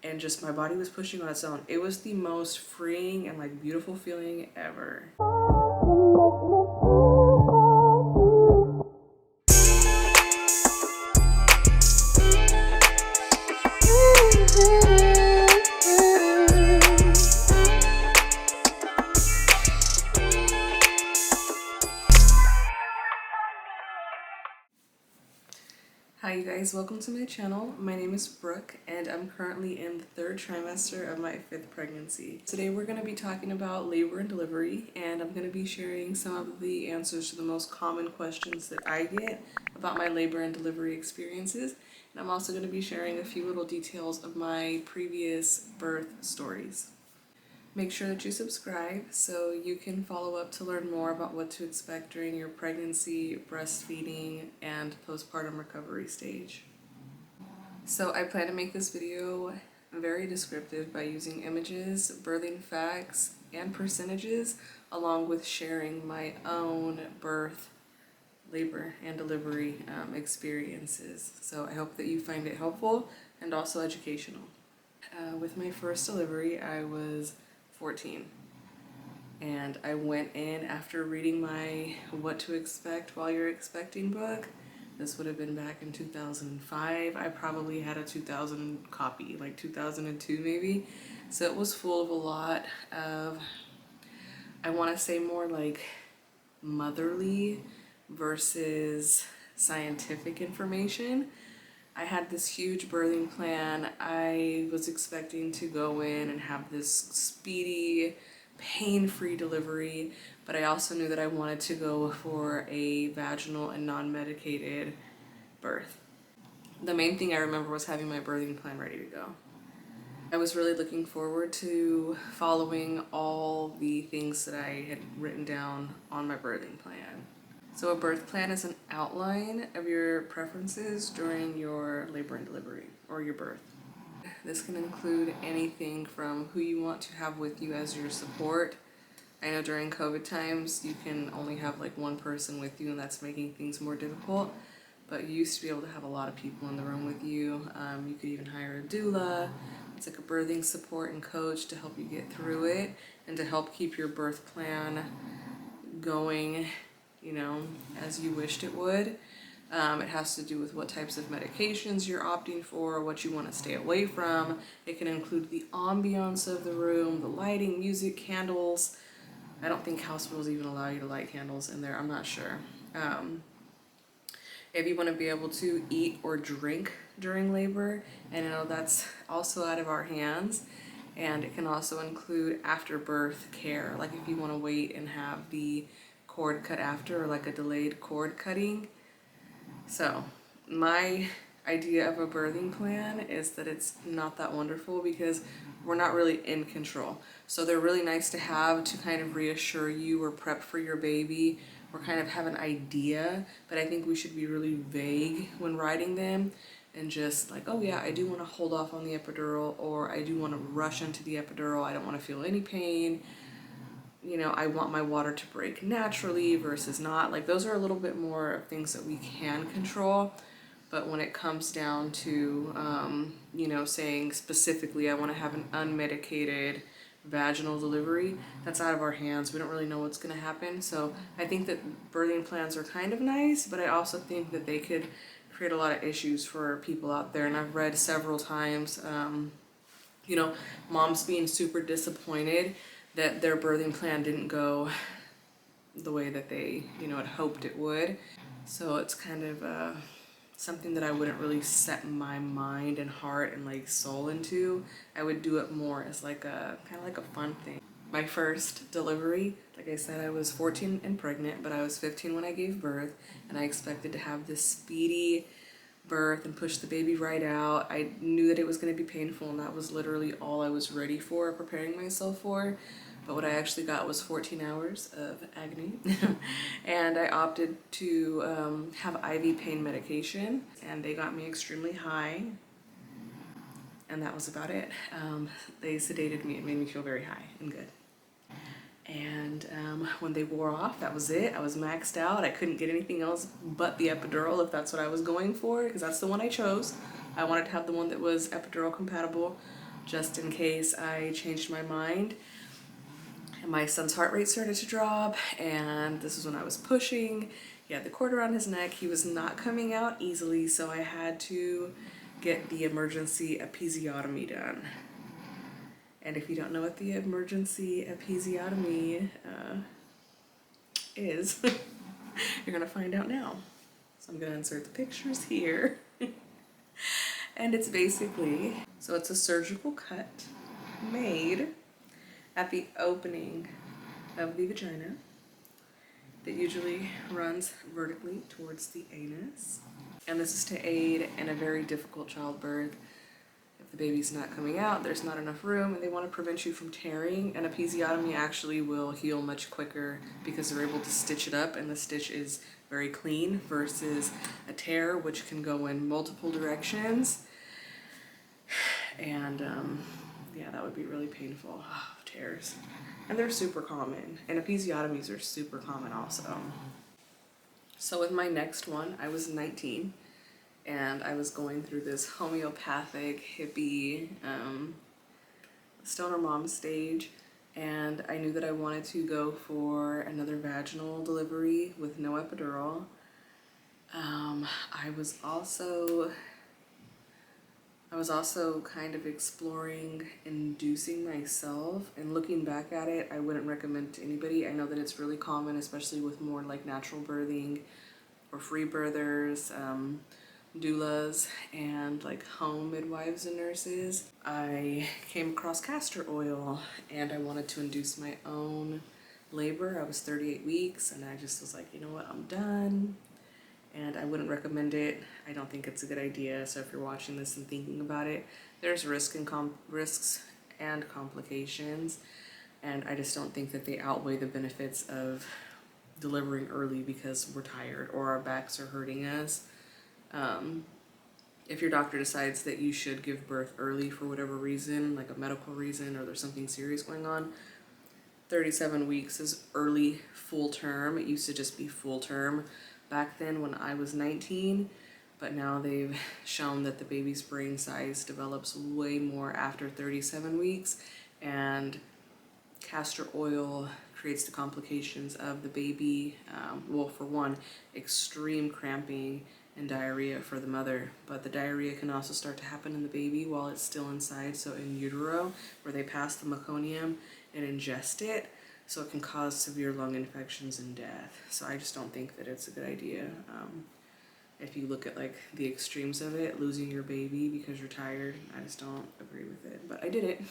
and just my body was pushing on its own. It was the most freeing and like beautiful feeling ever. Hi you guys, welcome to my channel. My name is Brooke and I'm currently in the third trimester of my 5th pregnancy. Today we're going to be talking about labor and delivery, and I'm going to be sharing some of the answers to the most common questions that I get about my labor and delivery experiences. And I'm also going to be sharing a few little details of my previous birth stories. Make sure that you subscribe so you can follow up to learn more about what to expect during your pregnancy, breastfeeding, and postpartum recovery stage. So I plan to make this video very descriptive by using images, birthing facts, and percentages, along with sharing my own birth, labor, and delivery experiences. So I hope that you find it helpful and also educational. With my first delivery, I was 14, and I went in after reading my What to Expect While You're Expecting book. This would have been back in 2005. I probably had a 2000 copy, like 2002 maybe. So it was full of a lot of, I want to say more like motherly versus scientific information. I had this huge birthing plan. I was expecting to go in and have this speedy, pain-free delivery, but I also knew that I wanted to go for a vaginal and non-medicated birth. The main thing I remember was having my birthing plan ready to go. I was really looking forward to following all the things that I had written down on my birthing plan. So a birth plan is an outline of your preferences during your labor and delivery, or your birth. This can include anything from who you want to have with you as your support. I know during COVID times you can only have like one person with you, and that's making things more difficult, but you used to be able to have a lot of people in the room with you. You could even hire a doula. It's like a birthing support and coach to help you get through it and to help keep your birth plan going, you know, as you wished it would. It has to do with what types of medications you're opting for, what you want to stay away from. It can include the ambiance of the room, the lighting, music, candles. I don't think hospitals even allow you to light candles in there, I'm not sure. If you want to be able to eat or drink during labor, and I know that's also out of our hands. And it can also include after birth care, like if you want to wait and have the cord cut after, or like a delayed cord cutting. So my idea of a birthing plan is that it's not that wonderful because we're not really in control. So they're really nice to have to kind of reassure you or prep for your baby or kind of have an idea, but I think we should be really vague when writing them and just like, oh yeah, I do want to hold off on the epidural, or I do want to rush into the epidural, I don't want to feel any pain. You know, I want my water to break naturally versus not. Like those are a little bit more things that we can control. But when it comes down to, you know, saying specifically, I want to have an unmedicated vaginal delivery, that's out of our hands. We don't really know what's going to happen. So I think that birthing plans are kind of nice, but I also think that they could create a lot of issues for people out there. And I've read several times, you know, moms being super disappointed that their birthing plan didn't go the way that they, you know, had hoped it would. So it's kind of something that I wouldn't really set my mind and heart and like soul into. I would do it more as like a kind of like a fun thing. My first delivery, like I said, I was 14 and pregnant, but I was 15 when I gave birth, and I expected to have this speedy birth and push the baby right out. I knew that it was going to be painful, and that was literally all I was ready for, preparing myself for. But what I actually got was 14 hours of agony. And I opted to have IV pain medication, and they got me extremely high, and that was about it. They sedated me. It made me feel very high and good. And when they wore off, that was it. I was maxed out. I couldn't get anything else but the epidural if that's what I was going for, because that's the one I chose. I wanted to have the one that was epidural compatible. just in case I changed my mind. And my son's heart rate started to drop, and this was when I was pushing. He had the cord around his neck. He was not coming out easily, so I had to get the emergency episiotomy done. And if you don't know what the emergency episiotomy is, you're gonna find out now. So I'm gonna insert the pictures here. And it's basically, so it's a surgical cut made at the opening of the vagina that usually runs vertically towards the anus. And this is to aid in a very difficult childbirth. If the baby's not coming out, there's not enough room, and they want to prevent you from tearing. An episiotomy actually will heal much quicker because they're able to stitch it up, and the stitch is very clean versus a tear, which can go in multiple directions. And yeah, that would be really painful. Oh, tears. And they're super common, and episiotomies are super common also. So with my next one, I was 19, and I was going through this homeopathic hippie stoner mom stage, and I knew that I wanted to go for another vaginal delivery with no epidural. I was also kind of exploring inducing myself, and looking back at it, I wouldn't recommend to anybody. I know that it's really common, especially with more like natural birthing or free birthers, doulas, and like home midwives and nurses. I came across castor oil, and I wanted to induce my own labor. I was 38 weeks, and I just was like, you know what, I'm done. And I wouldn't recommend it. I don't think it's a good idea. So if you're watching this and thinking about it, there's risks and complications, and I just don't think that they outweigh the benefits of delivering early because we're tired or our backs are hurting us. If your doctor decides that you should give birth early for whatever reason, like a medical reason, or there's something serious going on, 37 weeks is early full term. It used to just be full term back then when I was 19, but now they've shown that the baby's brain size develops way more after 37 weeks, and castor oil creates the complications of the baby. Well, for one, extreme cramping and diarrhea for the mother, but the diarrhea can also start to happen in the baby while it's still inside, so in utero, where they pass the meconium and ingest it. So it can cause severe lung infections and death. So I just don't think that it's a good idea. If you look at like the extremes of it, losing your baby because you're tired, I just don't agree with it. But I did it.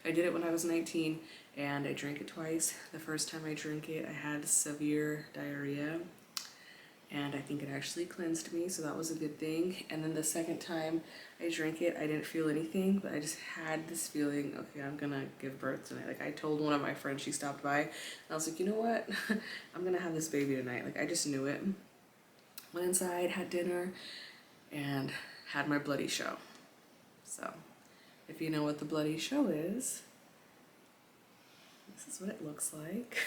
I did it when I was 19, and I drank it twice. The first time I drank it, I had severe diarrhea, and I think it actually cleansed me, so that was a good thing. And then the second time I drank it, I didn't feel anything, but I just had this feeling, okay, I'm gonna give birth tonight. Like I told one of my friends, she stopped by, and I was like, you know what? I'm gonna have this baby tonight. Like I just knew it. Went inside, had dinner, and had my bloody show. So if you know what the bloody show is, this is what it looks like.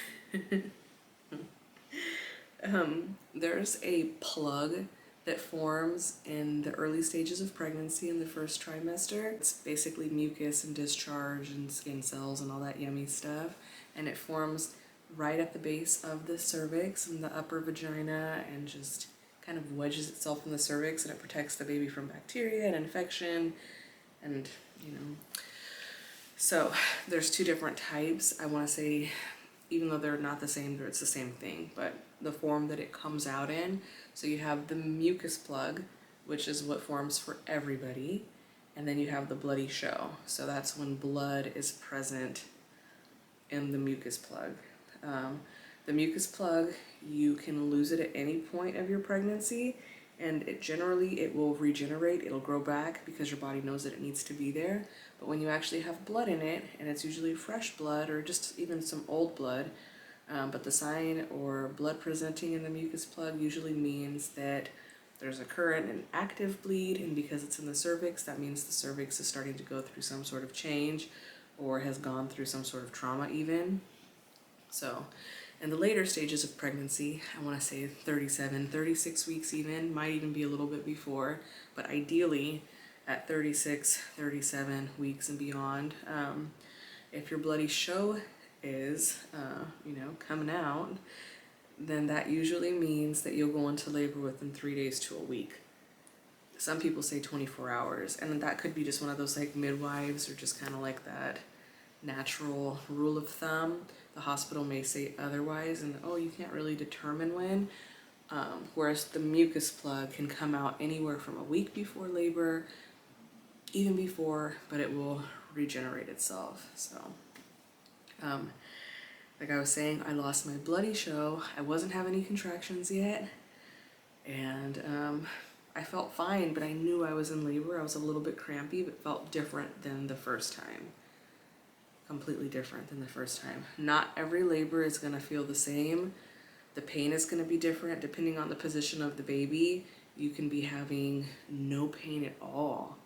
There's a plug that forms in the early stages of pregnancy in the first trimester. It's basically mucus and discharge and skin cells and all that yummy stuff. And it forms right at the base of the cervix and the upper vagina, and just kind of wedges itself in the cervix, and it protects the baby from bacteria and infection. And, you know, so there's two different types. I want to say, even though they're not the same, it's the same thing, but the form that it comes out in. So you have the mucus plug, which is what forms for everybody, and then you have the bloody show. So that's when blood is present in the mucus plug. The mucus plug, you can lose it at any point of your pregnancy, and it will regenerate, it'll grow back because your body knows that it needs to be there. But when you actually have blood in it, and it's usually fresh blood or just even some old blood, but the sign or blood presenting in the mucus plug usually means that there's a current and active bleed, and because it's in the cervix, that means the cervix is starting to go through some sort of change or has gone through some sort of trauma even. So in the later stages of pregnancy, I want to say 37, 36 weeks even, might even be a little bit before, but ideally at 36, 37 weeks and beyond. If your bloody show is, coming out, then that usually means that you'll go into labor within 3 days to a week. Some people say 24 hours, and that could be just one of those like midwives or just kind of like that natural rule of thumb. The hospital may say otherwise, and oh, you can't really determine when. Whereas the mucus plug can come out anywhere from a week before labor, even before, but it will regenerate itself. So, like I was saying, I lost my bloody show. I wasn't having any contractions yet, and I felt fine, but I knew I was in labor. I was a little bit crampy, but felt different than the first time. Completely different than the first time. Not every labor is gonna feel the same. The pain is gonna be different depending on the position of the baby. You can be having no pain at all,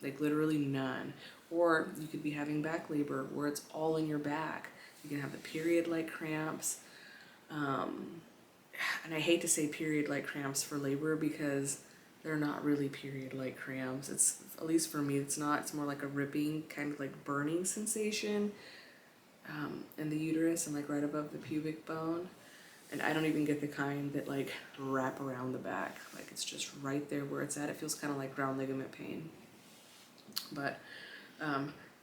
like literally none. Or you could be having back labor where it's all in your back. You can have the period-like cramps. And I hate to say period-like cramps for labor because they're not really period-like cramps. It's, at least for me, it's not. It's more like a ripping, kind of like burning sensation in the uterus and like right above the pubic bone. And I don't even get the kind that like wrap around the back. Like it's just right there where it's at. It feels kind of like ground ligament pain. But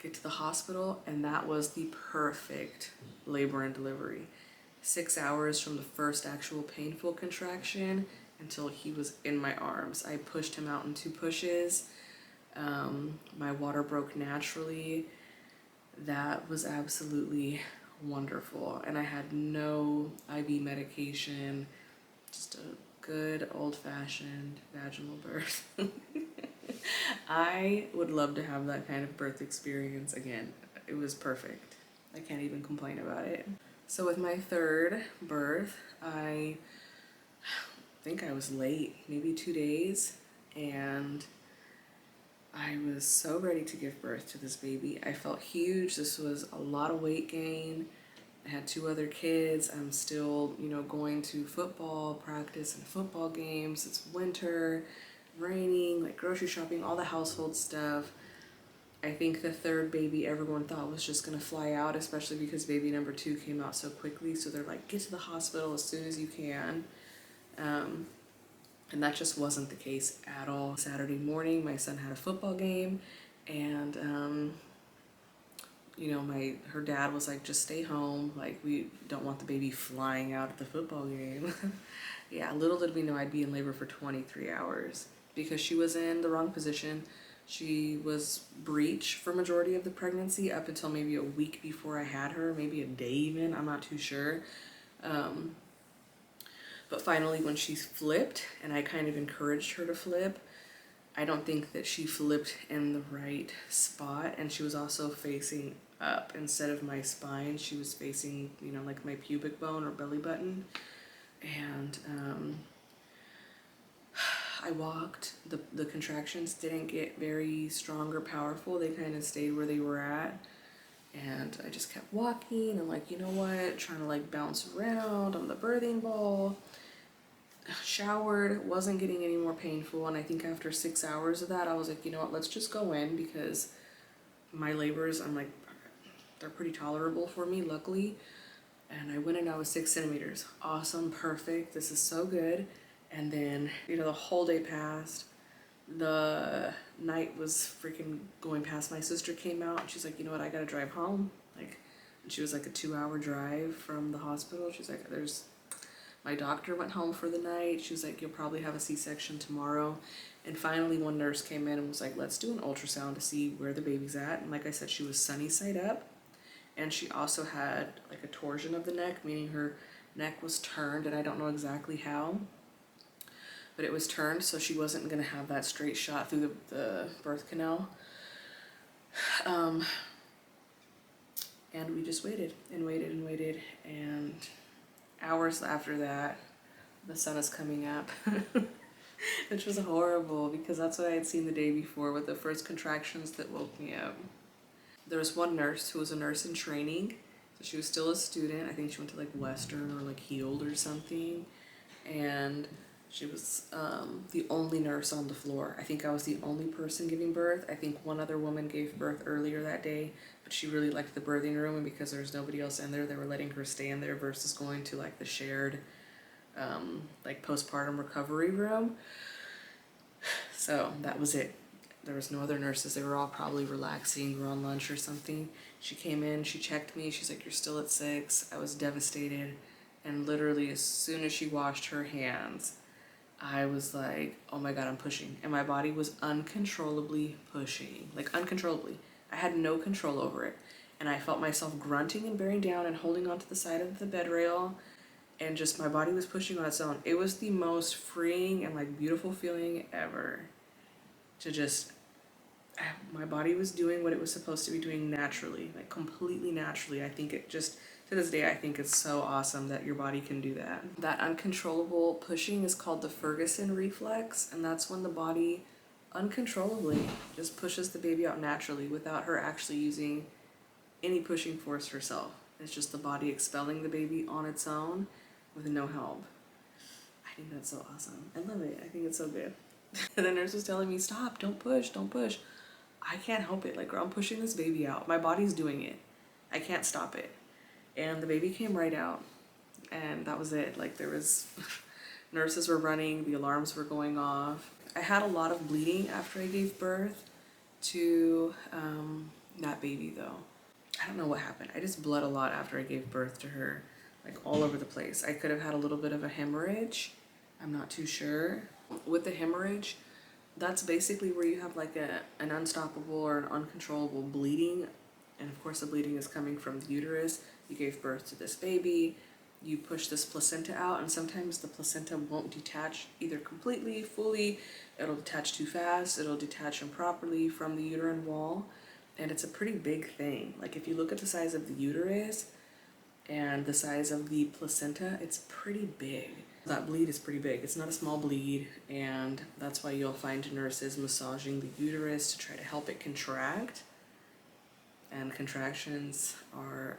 get to the hospital, and that was the perfect labor and delivery. 6 hours from the first actual painful contraction until he was in my arms. I pushed him out in 2 pushes. My water broke naturally. That was absolutely wonderful. And I had no IV medication, just a good old-fashioned vaginal birth. I would love to have that kind of birth experience again. It was perfect. I can't even complain about it. So with my third birth, I think I was late, maybe 2 days, and I was so ready to give birth to this baby. I felt huge. This was a lot of weight gain. I had 2 other kids. I'm still, going to football practice and football games. It's winter, raining, like grocery shopping, all the household stuff. I think the third baby everyone thought was just gonna fly out, especially because baby number 2 came out so quickly. So they're like, get to the hospital as soon as you can. And that just wasn't the case at all. Saturday morning, my son had a football game, and her dad was like, just stay home. Like, we don't want the baby flying out at the football game. Yeah, little did we know I'd be in labor for 23 hours because she was in the wrong position. She was breech for majority of the pregnancy up until maybe a week before I had her, maybe a day even, I'm not too sure. But finally when she flipped, and I kind of encouraged her to flip, I don't think that she flipped in the right spot, and she was also facing up instead of my spine. She was facing, like my pubic bone or belly button. And I walked. The contractions didn't get very strong or powerful. They kind of stayed where they were at. And I just kept walking and like, trying to like bounce around on the birthing ball. Showered, wasn't getting any more painful. And I think after 6 hours of that, I was like, let's just go in because my labors, I'm like, they're pretty tolerable for me, luckily. And I went in, I was 6 centimeters. Awesome, perfect, this is so good. And then, the whole day passed. The night was freaking going past. My sister came out and she's like, I gotta drive home. And she was like a 2-hour drive from the hospital. She's like, my doctor went home for the night. She was like, you'll probably have a C-section tomorrow. And finally one nurse came in and was like, let's do an ultrasound to see where the baby's at. And like I said, she was sunny side up. And she also had like a torsion of the neck, meaning her neck was turned, and I don't know exactly how, but it was turned, so she wasn't gonna have that straight shot through the birth canal. And we just waited and waited and waited, and hours after that, the sun is coming up, which was horrible because that's what I had seen the day before with the first contractions that woke me up. There was one nurse who was a nurse in training, so she was still a student. I think she went to like Western or like Heald or something. And She was the only nurse on the floor. I think I was the only person giving birth. I think one other woman gave birth earlier that day, but she really liked the birthing room, and because there was nobody else in there, they were letting her stay in there versus going to like the shared like postpartum recovery room. So that was it. There was no other nurses. They were all probably relaxing or on lunch or something. She came in, she checked me. She's like, "You're still at 6." I was devastated. And literally as soon as she washed her hands, I was like, oh my God, I'm pushing. And my body was uncontrollably pushing, like uncontrollably. I had no control over it. And I felt myself grunting and bearing down and holding onto the side of the bed rail. And just my body was pushing on its own. It was the most freeing and like beautiful feeling ever to just, my body was doing what it was supposed to be doing naturally, like completely naturally. I think it just, to this day, I think it's so awesome that your body can do that. That uncontrollable pushing is called the Ferguson reflex, and that's when the body uncontrollably just pushes the baby out naturally without her actually using any pushing force herself. It's just the body expelling the baby on its own with no help. I think that's so awesome. I love it. I think it's so good. And the nurse was telling me, "Stop, don't push, don't push." I can't help it. Like, girl, I'm pushing this baby out. My body's doing it. I can't stop it. And the baby came right out, and that was it. Like, there was nurses were running, the alarms were going off. I had a lot of bleeding after I gave birth to that baby though. I don't know what happened. I just bled a lot after I gave birth to her, like all over the place. I could have had a little bit of a hemorrhage. I'm not too sure. With the hemorrhage, that's basically where you have like an unstoppable or an uncontrollable bleeding. And of course the bleeding is coming from the uterus. You gave birth to this baby, you push this placenta out, and sometimes the placenta won't detach either completely, fully. It'll detach too fast, it'll detach improperly from the uterine wall. And it's a pretty big thing. Like if you look at the size of the uterus and the size of the placenta, it's pretty big. That bleed is pretty big. It's not a small bleed, and that's why you'll find nurses massaging the uterus to try to help it contract. And contractions are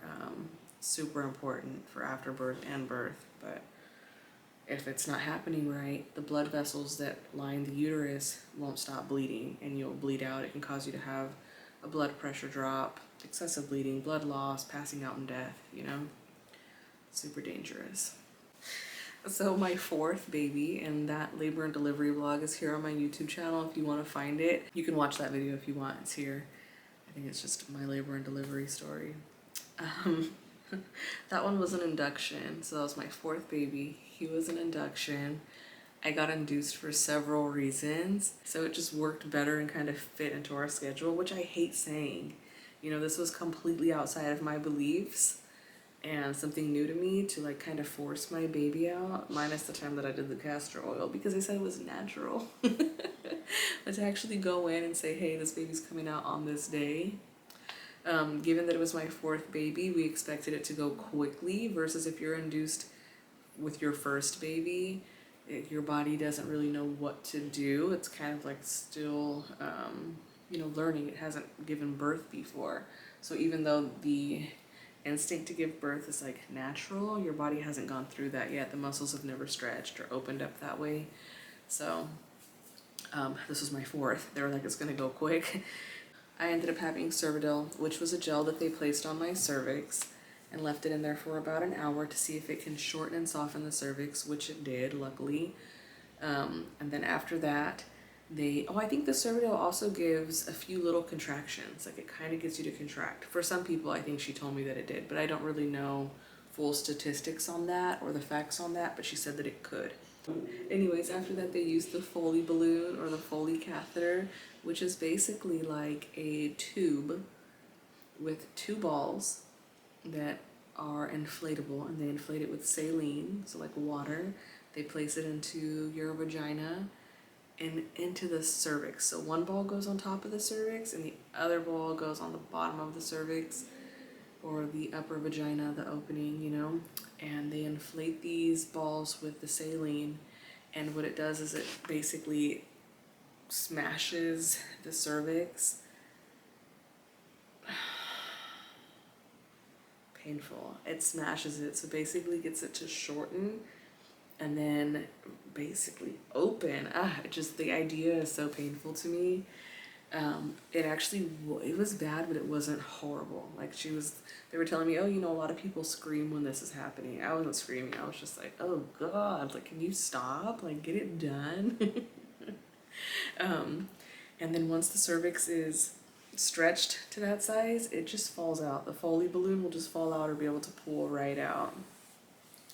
super important for afterbirth and birth, but if it's not happening right, the blood vessels that line the uterus won't stop bleeding, and you'll bleed out. It can cause you to have a blood pressure drop, excessive bleeding, blood loss, passing out, and death, you know? Super dangerous. So my 4th baby, and that labor and delivery vlog is here on my YouTube channel. If you want to find it, you can watch that video if you want. It's here. I think it's just my labor and delivery story. That one was an induction. So that was my 4th baby. He was an induction. I got induced for several reasons. So it just worked better and kind of fit into our schedule, which I hate saying. You know, this was completely outside of my beliefs and something new to me to like kind of force my baby out, minus the time that I did the castor oil because they said it was natural. But to actually go in and say, hey, this baby's coming out on this day. Given that it was my 4th baby, we expected it to go quickly versus if you're induced with your first baby, your body doesn't really know what to do. It's kind of like still, you know, learning. It hasn't given birth before. So even though the instinct to give birth is like natural, your body hasn't gone through that yet. The muscles have never stretched or opened up that way. So this was my 4th. They were like, it's gonna go quick. I ended up having Cervidil, which was a gel that they placed on my cervix and left it in there for about an hour to see if it can shorten and soften the cervix, which it did, luckily. And then after that, I think the Cervidil also gives a few little contractions. Like it kind of gets you to contract. For some people, I think she told me that it did, but I don't really know full statistics on that or the facts on that, but she said that it could. Anyways, after that, they used the Foley balloon or the Foley catheter, which is basically like a tube with 2 balls that are inflatable, and they inflate it with saline, so like water. They place it into your vagina and into the cervix. So one ball goes on top of the cervix and the other ball goes on the bottom of the cervix or the upper vagina, the opening, you know, and they inflate these balls with the saline, and what it does is it basically smashes the cervix. Painful. It smashes it, so basically gets it to shorten and then basically open. Just the idea is so painful to me. It was bad, but it wasn't horrible. Like they were telling me, oh, you know, a lot of people scream when this is happening. I wasn't screaming. I was just like, oh God, like, can you stop? Like, get it done. And then once the cervix is stretched to that size, it just falls out. The Foley balloon will just fall out or be able to pull right out.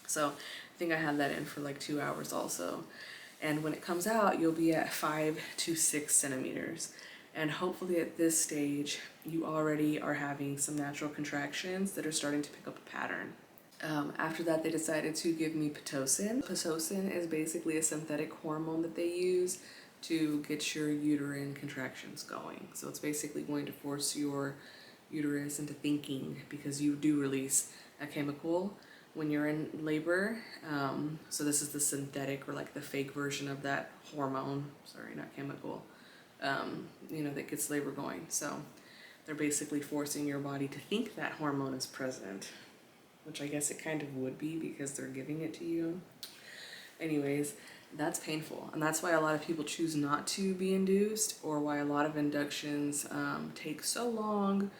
So I think I had that in for like 2 hours also. And when it comes out, you'll be at 5 to 6 centimeters. And hopefully at this stage, you already are having some natural contractions that are starting to pick up a pattern. After that, they decided to give me Pitocin. Pitocin is basically a synthetic hormone that they use to get your uterine contractions going. So it's basically going to force your uterus into thinking, because you do release a chemical when you're in labor. So this is the synthetic, or like the fake version of that hormone. Sorry, not chemical. You know, that gets labor going. So they're basically forcing your body to think that hormone is present, which I guess it kind of would be because they're giving it to you. Anyways, that's painful. And that's why a lot of people choose not to be induced, or why a lot of inductions take so long,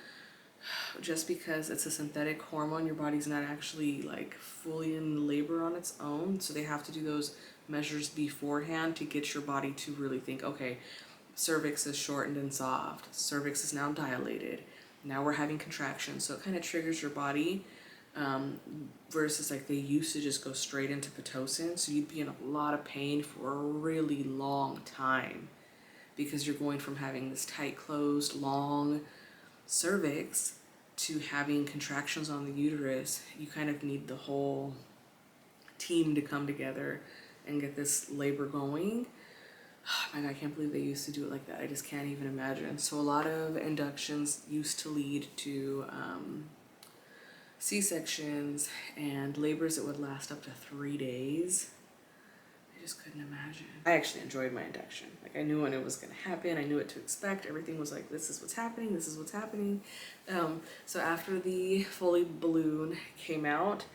just because it's a synthetic hormone. Your body's not actually like fully in labor on its own. So they have to do those measures beforehand to get your body to really think, okay, cervix is shortened and soft. Cervix is now dilated. Now we're having contractions. So it kind of triggers your body, versus like they used to just go straight into Pitocin. So you'd be in a lot of pain for a really long time, because you're going from having this tight closed long cervix to having contractions on the uterus. You kind of need the whole team to come together and get this labor going. Oh my God, I can't believe they used to do it like that. I just can't even imagine. So a lot of inductions used to lead to C-sections and labors that would last up to 3 days. I just couldn't imagine. I actually enjoyed my induction. Like, I knew when it was gonna happen. I knew what to expect. Everything was like, this is what's happening. This is what's happening. So after the Foley balloon came out,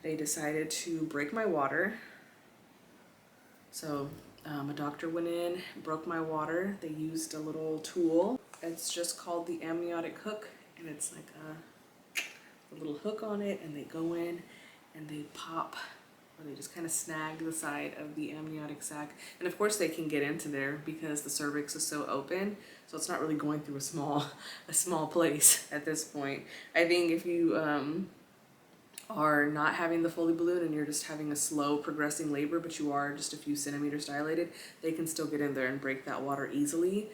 they decided to break my water. So a doctor went in, broke my water. They used a little tool. It's just called the amniotic hook, and it's like a little hook on it, and they go in and they pop, or they just kind of snag the side of the amniotic sac. And of course they can get into there because the cervix is so open, so it's not really going through a small place at this point. I think if you are not having the Foley balloon and you're just having a slow progressing labor, but you are just a few centimeters dilated, they can still get in there and break that water easily.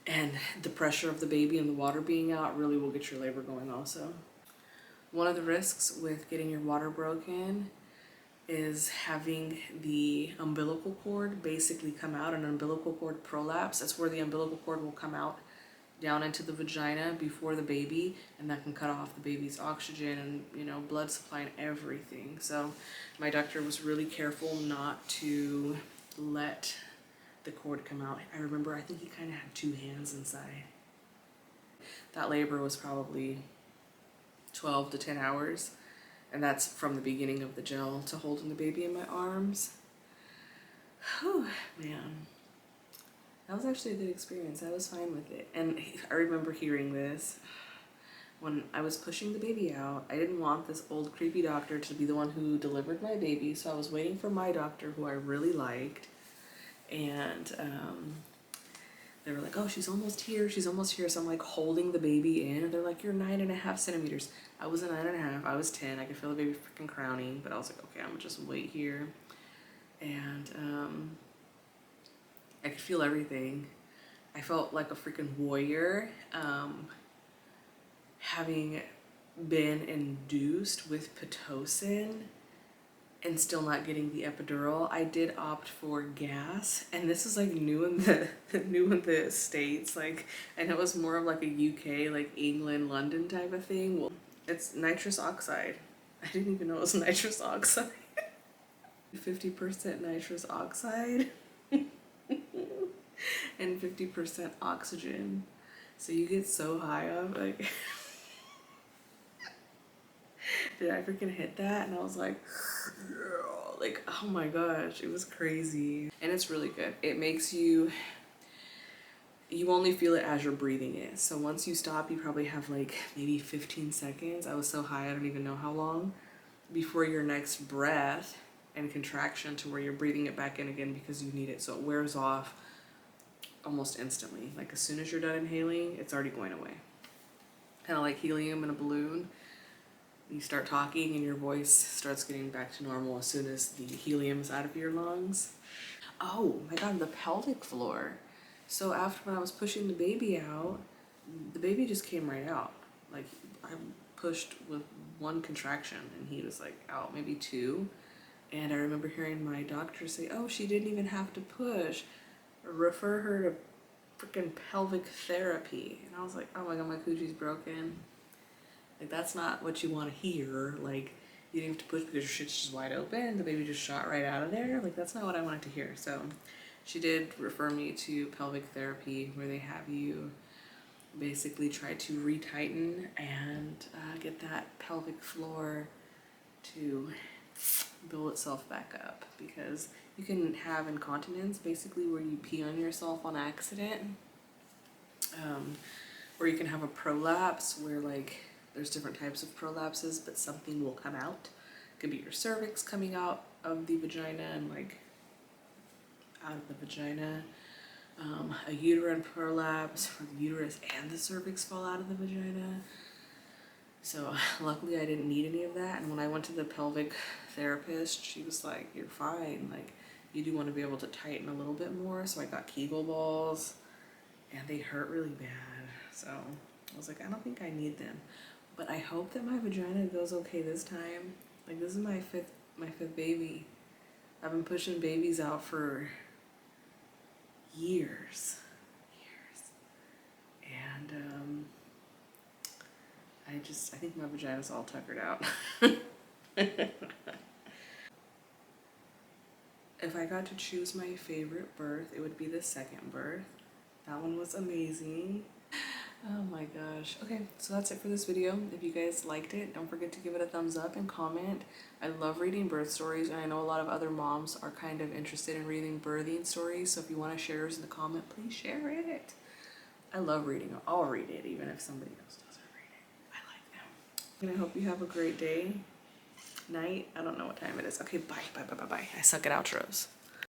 And the pressure of the baby and the water being out really will get your labor going also. One of the risks with getting your water broken is having the umbilical cord basically come out, an umbilical cord prolapse. That's where the umbilical cord will come out down into the vagina before the baby, and that can cut off the baby's oxygen and, you know, blood supply and everything. So my doctor was really careful not to let the cord come out. I remember, I think he kind of had 2 hands inside. That labor was probably 12 to 10 hours, and that's from the beginning of the gel to holding the baby in my arms. Whew, man. That was actually a good experience. I was fine with it. And I remember hearing this when I was pushing the baby out. I didn't want this old creepy doctor to be the one who delivered my baby, so I was waiting for my doctor, who I really liked. And they were like, oh, she's almost here, she's almost here. So I'm like holding the baby in, and they're like, you're 9.5 centimeters. I was a 9.5, I was 10. I could feel the baby freaking crowning, but I was like, okay, I'm gonna just wait here. And I could feel everything. I felt like a freaking warrior, having been induced with Pitocin and still not getting the epidural. I did opt for gas, and this is like new in the States. Like, I know it's more of like a UK, like England, London type of thing. Well, it's nitrous oxide. I didn't even know it was nitrous oxide. 50% nitrous oxide. And 50% oxygen. So you get so high off, like Dude, I freaking hit that and I was like, girl, like, oh my gosh, it was crazy. And it's really good. It makes you only feel it as you're breathing it. So once you stop, you probably have like maybe 15 seconds. I was so high, I don't even know how long, before your next breath and contraction to where you're breathing it back in again because you need it. So it wears off almost instantly. Like as soon as you're done inhaling, it's already going away. Kind of like helium in a balloon. You start talking and your voice starts getting back to normal as soon as the helium is out of your lungs. Oh my God, the pelvic floor. So after when I was pushing the baby out, the baby just came right out. Like I pushed with one contraction and he was like out, maybe two. And I remember hearing my doctor say, oh, she didn't even have to push. Refer her to freaking pelvic therapy. And I was like, oh my God, my coochie's broken. Like that's not what you want to hear. Like you didn't have to push because your shit's just wide open. The baby just shot right out of there. Like that's not what I wanted to hear. So she did refer me to pelvic therapy where they have you basically try to retighten and get that pelvic floor to build itself back up, because you can have incontinence basically where you pee on yourself on accident, or you can have a prolapse where like there's different types of prolapses, but something will come out. It could be your cervix coming out of the vagina and like out of the vagina, a uterine prolapse where the uterus and the cervix fall out of the vagina. So luckily I didn't need any of that. And when I went to the pelvic therapist, she was like, you're fine. Like you do want to be able to tighten a little bit more. So I got Kegel balls and they hurt really bad. So I was like, I don't think I need them, but I hope that my vagina goes okay this time. Like this is my fifth baby. I've been pushing babies out for years. And I think my vagina's all tuckered out. If I got to choose my favorite birth, it would be the second birth. That one was amazing. Oh my gosh. Okay, so that's it for this video. If you guys liked it, don't forget to give it a thumbs up and comment. I love reading birth stories, and I know a lot of other moms are kind of interested in reading birthing stories, so if you want to share yours in the comment, please share it. I love reading it. I'll read it even if somebody else doesn't read it. I like them. And I hope you have a great day, night. I don't know what time it is. Okay, bye. I suck at outros.